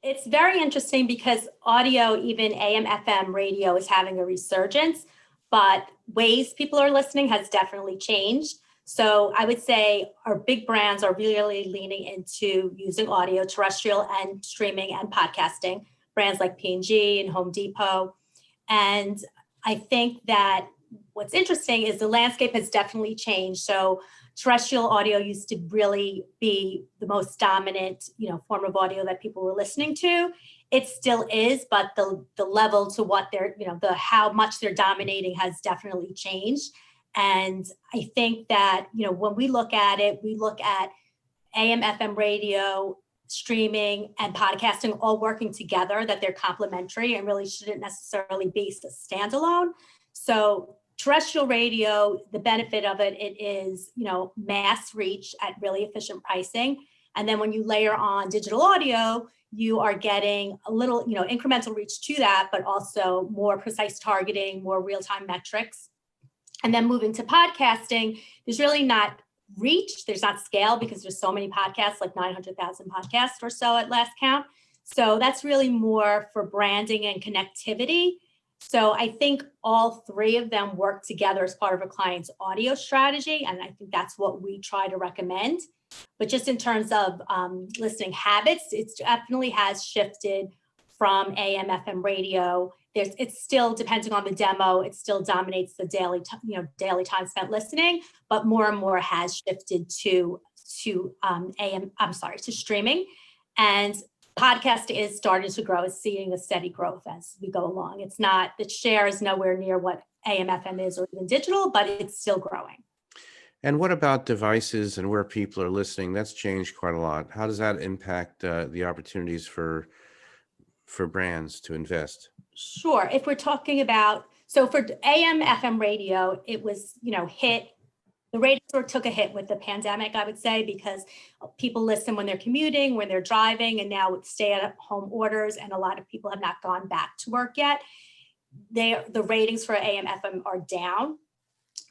It's very interesting because audio, even AM, FM radio is having a resurgence, but ways people are listening has definitely changed. So I would say our big brands are really leaning into using audio, terrestrial and streaming and podcasting, brands like P&G and Home Depot. And I think that what's interesting is the landscape has definitely changed. So terrestrial audio used to really be the most dominant, form of audio that people were listening to. It still is, but the level to what they're, how much they're dominating has definitely changed. And I think that, when we look at it, we look at AM, FM radio, streaming, and podcasting all working together, that they're complementary and really shouldn't necessarily be standalone. So terrestrial radio, the benefit of it is, mass reach at really efficient pricing. And then when you layer on digital audio, you are getting a little, incremental reach to that, but also more precise targeting, more real-time metrics. And then moving to podcasting, there's really not reach, there's not scale because there's so many podcasts, like 900,000 podcasts or so at last count. So that's really more for branding and connectivity. So I think all three of them work together as part of a client's audio strategy. And I think that's what we try to recommend. But just in terms of listening habits, it definitely has shifted from AM, FM radio. It's still, depending on the demo, it still dominates the daily time spent listening, but more and more has shifted to streaming. And podcast is starting to grow, is seeing a steady growth as we go along. It's not, the share is nowhere near what AM, FM is or even digital, but it's still growing. And what about devices and where people are listening? That's changed quite a lot. How does that impact the opportunities for brands to invest? Sure. If we're talking about, so for AM, FM radio, it was, hit. The ratings took a hit with the pandemic, I would say, because people listen when they're commuting, when they're driving, and now with stay-at-home orders, and a lot of people have not gone back to work yet. The ratings for AM, FM are down.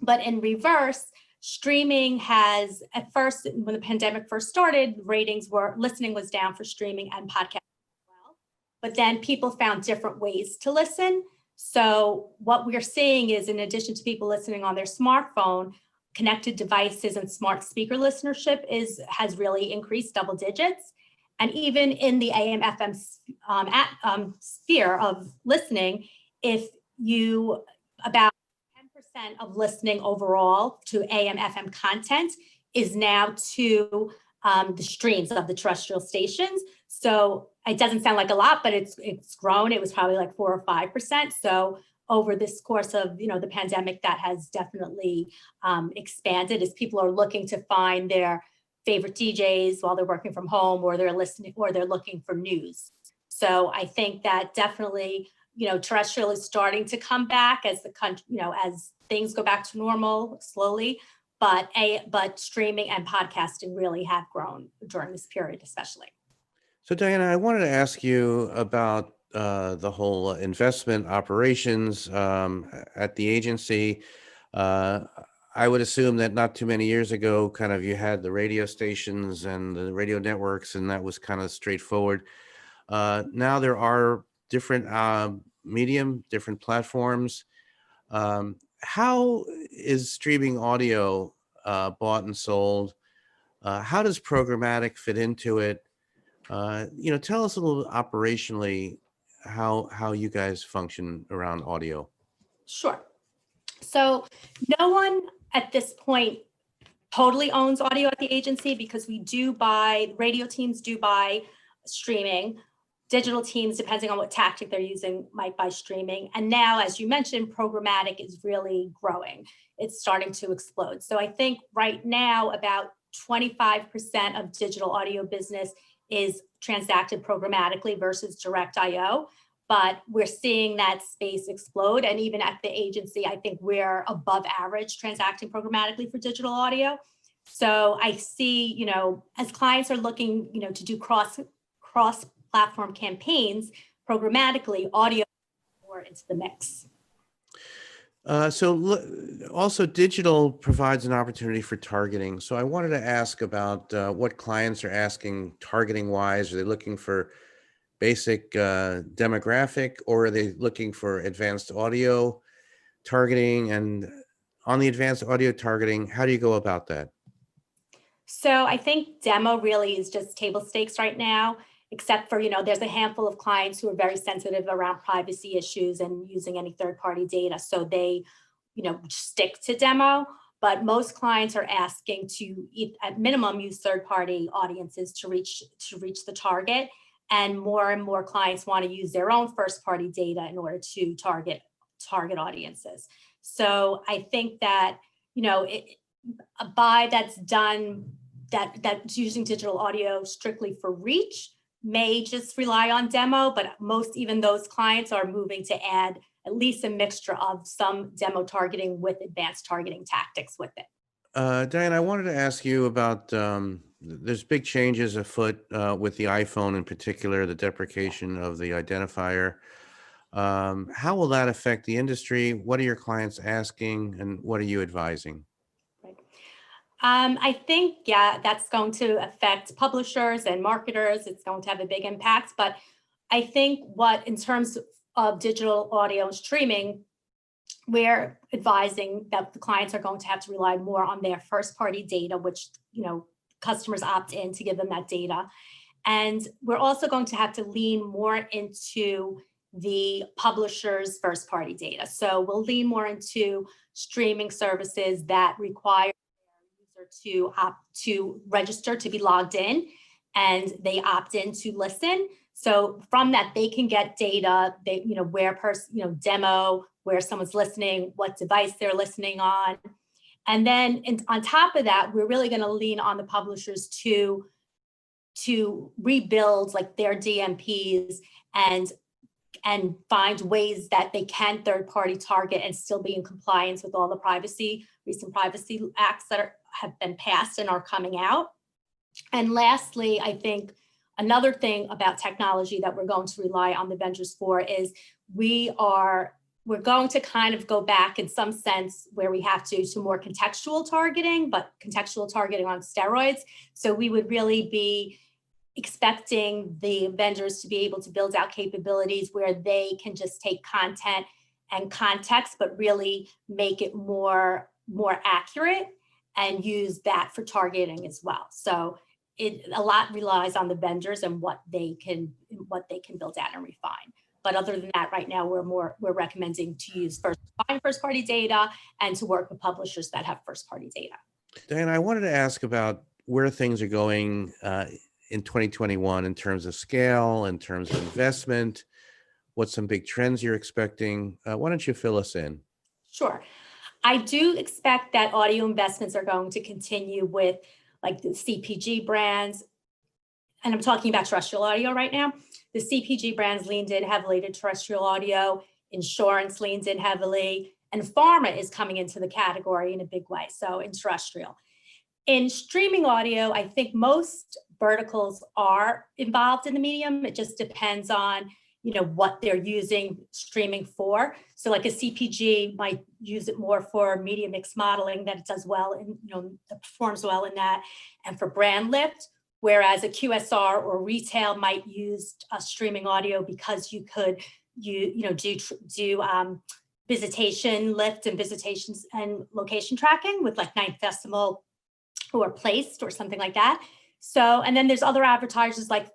But in reverse, streaming has, at first, when the pandemic first started, listening was down for streaming and podcasting as well. But then people found different ways to listen. So what we're seeing is, in addition to people listening on their smartphone, connected devices and smart speaker listenership has really increased double digits. And even in the AM, FM sphere of listening, about 10% of listening overall to AM, FM content is now to the streams of the terrestrial stations. So it doesn't sound like a lot, but it's grown. It was probably like 4 or 5%. So over this course of the pandemic, that has definitely expanded as people are looking to find their favorite DJs while they're working from home, or they're listening, or they're looking for news. So I think that definitely, terrestrial is starting to come back as the country, as things go back to normal slowly. But streaming and podcasting really have grown during this period, especially. So Diana, I wanted to ask you about the whole investment operations at the agency. I would assume that not too many years ago, kind of you had the radio stations and the radio networks, and that was kind of straightforward. Now there are different different platforms. How is streaming audio bought and sold? How does programmatic fit into it? Tell us a little operationally how you guys function around audio. Sure. So no one at this point totally owns audio at the agency, because radio teams do buy streaming. Digital teams, depending on what tactic they're using, might buy streaming. And now, as you mentioned, programmatic is really growing. It's starting to explode. So I think right now about 25% of digital audio business is transacted programmatically versus direct IO. But we're seeing that space explode. And even at the agency, I think we're above average transacting programmatically for digital audio. So I see, as clients are looking, to do cross-platform campaigns programmatically, audio more into the mix. Also digital provides an opportunity for targeting. So I wanted to ask about what clients are asking targeting wise. Are they looking for basic demographic, or are they looking for advanced audio targeting? And on the advanced audio targeting, how do you go about that? So I think demo really is just table stakes right now, except for, there's a handful of clients who are very sensitive around privacy issues and using any third-party data. So they, stick to demo, but most clients are asking to, at minimum, use third-party audiences to reach the target. And more clients want to use their own first-party data in order to target audiences. So I think that, a buy that's done that's using digital audio strictly for reach may just rely on demo, but even those clients are moving to add at least a mixture of some demo targeting with advanced targeting tactics with it. Diane, I wanted to ask you about there's big changes afoot with the iPhone in particular, the deprecation of the identifier. How will that affect the industry? What are your clients asking, and what are you advising? Right. I think, that's going to affect publishers and marketers. It's going to have a big impact. But I think in terms of digital audio and streaming, we're advising that the clients are going to have to rely more on their first party data, which, customers opt in to give them that data. And we're also going to have to lean more into the publisher's first party data. So we'll lean more into streaming services that require to register to be logged in, and they opt in to listen. So from that, they can get data, demo, where someone's listening, what device they're listening on. And then on top of that, we're really going to lean on the publishers to rebuild like their DMPs and find ways that they can third-party target and still be in compliance with all the recent privacy acts that have been passed and are coming out. And lastly, I think another thing about technology that we're going to rely on the vendors for is we're going to kind of go back in some sense where we have to more contextual targeting, but contextual targeting on steroids. So we would really be expecting the vendors to be able to build out capabilities where they can just take content and context, but really make it more accurate and use that for targeting as well. So a lot relies on the vendors and what they can build out and refine. But other than that, right now we're recommending to use first party data and to work with publishers that have first party data. Diane, I wanted to ask about where things are going in 2021 in terms of scale, in terms of investment, what some big trends you're expecting. Why don't you fill us in? Sure. I do expect that audio investments are going to continue with like the CPG brands. And I'm talking about terrestrial audio right now. The CPG brands leaned in heavily to terrestrial audio, insurance leans in heavily, and pharma is coming into the category in a big way. So in terrestrial. In streaming audio, I think most verticals are involved in the medium. It just depends on what they're using streaming for. So like a CPG might use it more for media mix modeling, that it does well and it performs well in that, and for brand lift. Whereas a QSR or retail might use streaming audio because you could do visitation lift and visitations and location tracking with like ninth decimal or placed or something like that. So, and then there's other advertisers like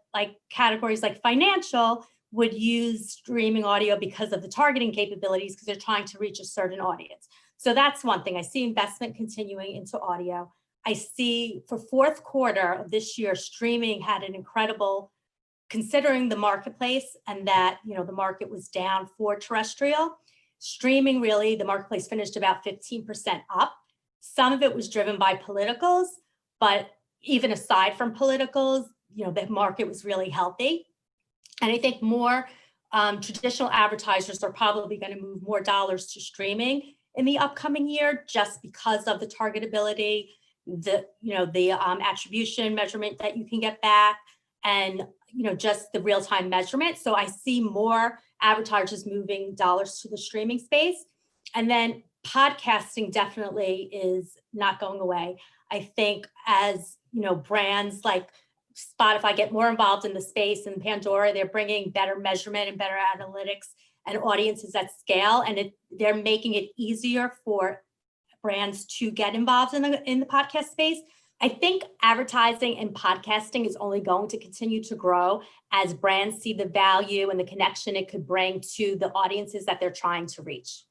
categories like financial would use streaming audio because of the targeting capabilities, because they're trying to reach a certain audience. So that's one thing. I see investment continuing into audio. I see for fourth quarter of this year, streaming had an incredible, considering the marketplace and that, the market was down for terrestrial. Streaming really, the marketplace finished about 15% up. Some of it was driven by politicals, but even aside from politicals, the market was really healthy. And I think more traditional advertisers are probably going to move more dollars to streaming in the upcoming year, just because of the targetability, the attribution measurement that you can get back, and just the real-time measurement. So I see more advertisers moving dollars to the streaming space. And then podcasting definitely is not going away. I think as brands like Spotify get more involved in the space, and Pandora, they're bringing better measurement and better analytics and audiences at scale. And they're making it easier for brands to get involved in the podcast space. I think advertising and podcasting is only going to continue to grow as brands see the value and the connection it could bring to the audiences that they're trying to reach.